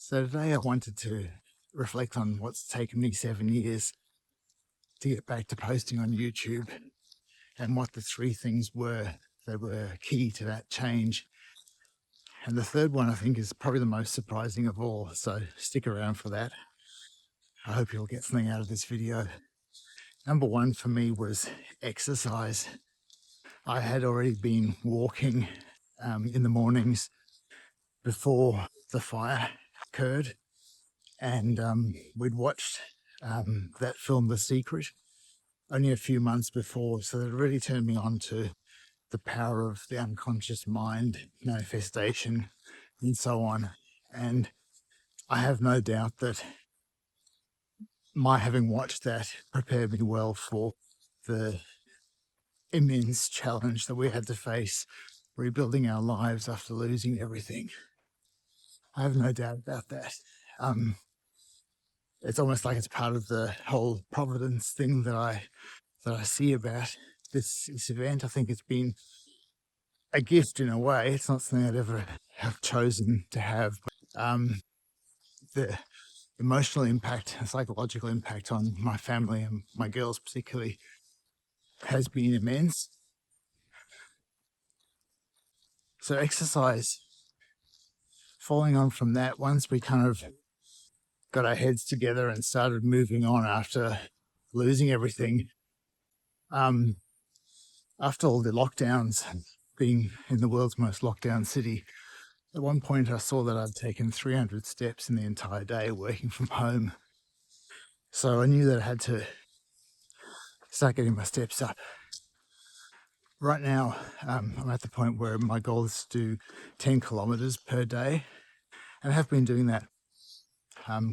So today I wanted to reflect on what's taken me 7 years to get back to posting on YouTube and what the three things were that were key to that change. And the third one I think is probably the most surprising of all, so stick around for that. I hope you'll get something out of this video. Number one for me was exercise. I had already been walking in the mornings before the fire occurred, and we'd watched that film The Secret only a few months before, so it really turned me on to the power of the unconscious mind, manifestation, and so on. And I have no doubt that my having watched that prepared me well for the immense challenge that we had to face rebuilding our lives after losing everything. I have no doubt about that. It's almost like it's part of the whole providence thing that I see about this event. I think it's been a gift in a way. It's not something I'd ever have chosen to have. But, the emotional impact, the psychological impact on my family and my girls particularly has been immense. So exercise, following on from that, once we kind of got our heads together and started moving on after losing everything, after all the lockdowns, being in the world's most locked down city, at one point I saw that I'd taken 300 steps in the entire day working from home. So I knew that I had to start getting my steps up. Right now, I'm at the point where my goal is to do 10 kilometers per day, and I have been doing that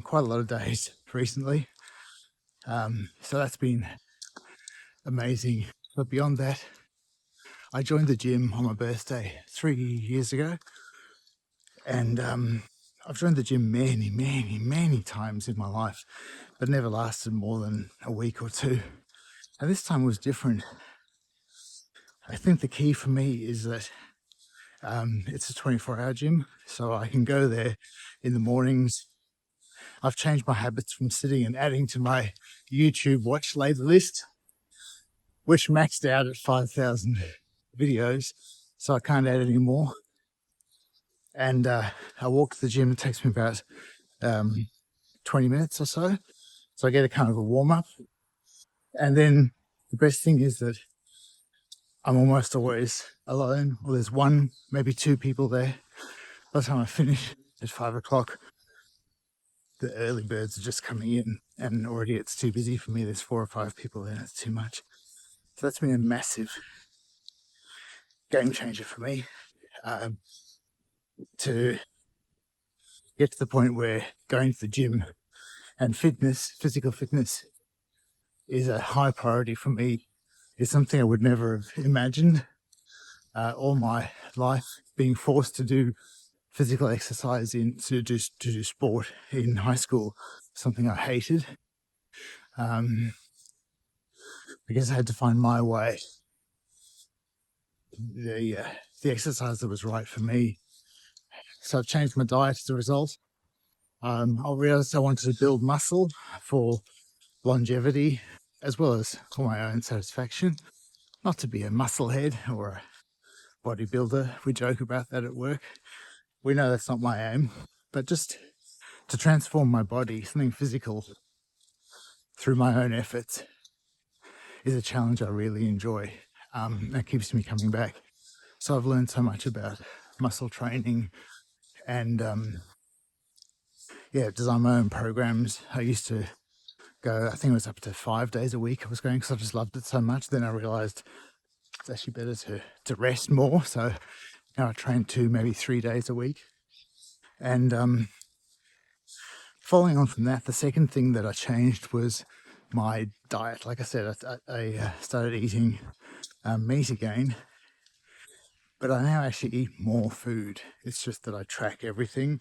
quite a lot of days recently. So that's been amazing. But beyond that, I joined the gym on my birthday 3 years ago, and I've joined the gym many times in my life, but never lasted more than a week or two. And this time was different. I think the key for me is that it's a 24-hour gym, so I can go there in the mornings. I've changed my habits from sitting and adding to my YouTube watch later list, which maxed out at 5,000 videos, so I can't add any more. And I walk to the gym. It takes me about 20 minutes or so. So I get a kind of a warm up. And then the best thing is that I'm almost always alone, or there's one, maybe two people there. By the time I finish at 5 o'clock, the early birds are just coming in, and already it's too busy for me. There's 4 or 5 people there. It's too much. So that's been a massive game changer for me, to get to the point where going to the gym and physical fitness, is a high priority for me. It's something I would never have imagined. All my life, being forced to do physical exercise to do sport in high school, something I hated. Because I had to find my way, the exercise that was right for me. So I've changed my diet as a result. I realized I wanted to build muscle for longevity as well as for my own satisfaction, not to be a musclehead or a bodybuilder. We joke about that at work. We know that's not my aim, but just to transform my body, something physical, through my own efforts, is a challenge I really enjoy. That keeps me coming back. So I've learned so much about muscle training and design my own programs. I used to go, I think it was up to 5 days a week I was going because I just loved it so much. Then I realized it's actually better to rest more. So now I train 2, maybe 3 days a week. And following on from that, the second thing that I changed was my diet. Like I said, I started eating meat again, but I now actually eat more food. It's just that I track everything,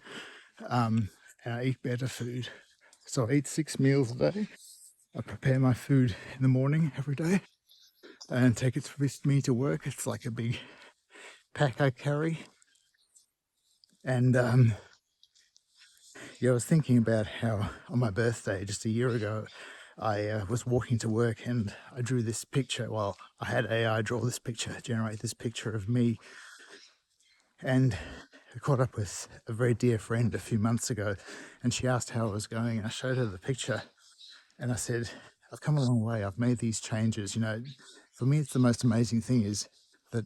and I eat better food. So I eat 6 meals a day. I prepare my food in the morning every day and take it with me to work. It's like a big pack I carry. And Yeah, I was thinking about how on my birthday just a year ago, I was walking to work and I drew this picture. Well, I had AI draw this picture, generate this picture of me. And I caught up with a very dear friend a few months ago and she asked how I was going. And I showed her the picture and I said, I've come a long way. I've made these changes. For me, it's the most amazing thing is that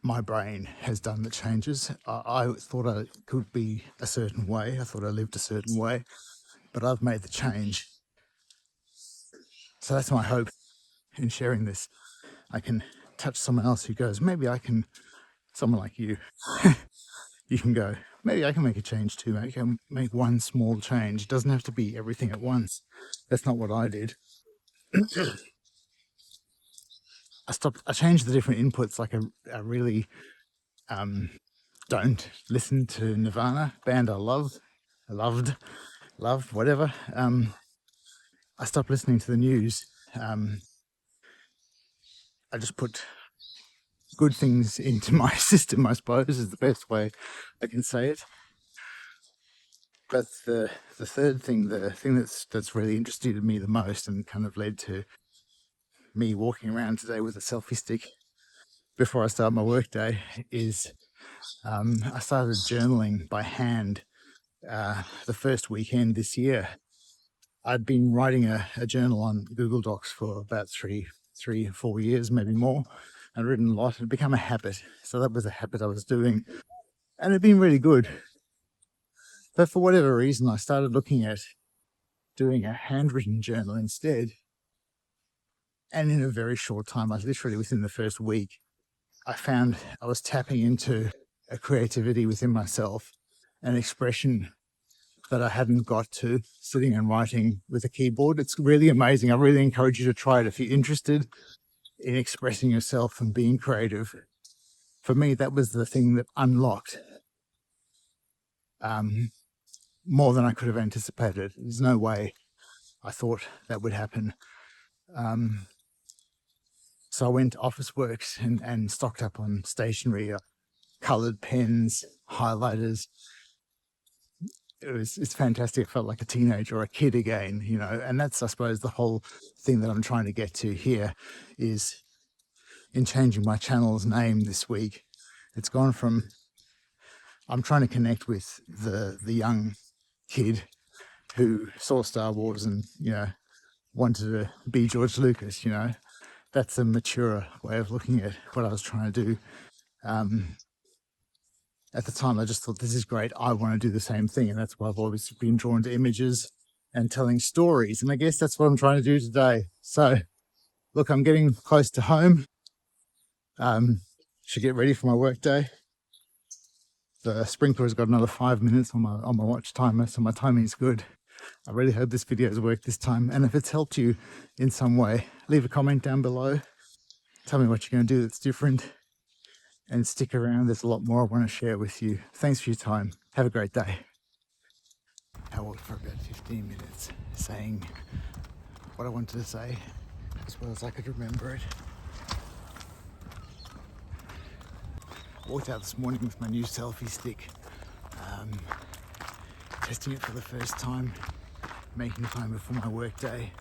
my brain has done the changes. I thought I could be a certain way. I thought I lived a certain way, but I've made the change. So that's my hope in sharing this. I can touch someone else who goes, maybe I can, someone like you, you can go, maybe I can make a change too. Maybe I can make one small change. It doesn't have to be everything at once. That's not what I did. I changed the different inputs. Like I really don't listen to Nirvana, band I loved, whatever. I stopped listening to the news. I just put good things into my system, I suppose, is the best way I can say it. But the third thing, the thing that's really interested me the most and kind of led to me walking around today with a selfie stick before I start my workday is I started journaling by hand the first weekend this year. I'd been writing a journal on Google Docs for about 3 or 4 years, maybe more. I'd written a lot. It had become a habit. So that was a habit I was doing. And it'd been really good. But for whatever reason, I started looking at doing a handwritten journal instead. And in a very short time, literally within the first week, I found I was tapping into a creativity within myself, an expression that I hadn't got to sitting and writing with a keyboard. It's really amazing. I really encourage you to try it if you're interested in expressing yourself and being creative. For me, that was the thing that unlocked more than I could have anticipated. There's no way I thought that would happen. So I went to Officeworks and stocked up on stationery, coloured pens, highlighters. It's fantastic. I felt like a teenager or a kid again, and that's, I suppose, the whole thing that I'm trying to get to here is in changing my channel's name this week. It's gone from, I'm trying to connect with the young kid who saw Star Wars and, wanted to be George Lucas, That's a mature way of looking at what I was trying to do. At the time, I just thought, this is great. I want to do the same thing. And that's why I've always been drawn to images and telling stories. And I guess that's what I'm trying to do today. So, look, I'm getting close to home. Should get ready for my work day. The sprinkler's got another 5 minutes on my watch timer, so my timing is good. I really hope this video has worked this time. And if it's helped you in some way, leave a comment down below. Tell me what you're going to do that's different. And stick around. There's a lot more I want to share with you. Thanks for your time. Have a great day. I walked for about 15 minutes saying what I wanted to say as well as I could remember it. Walked out this morning with my new selfie stick, testing it for the first time, making time before my work day,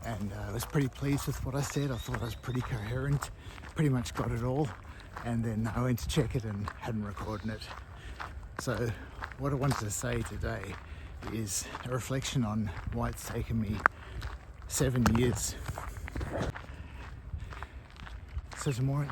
and I was pretty pleased with what I said. I thought I was pretty coherent, pretty much got it all, and then I went to check it and hadn't recorded it. So what I wanted to say today is a reflection on why it's taken me 7 years. So this morning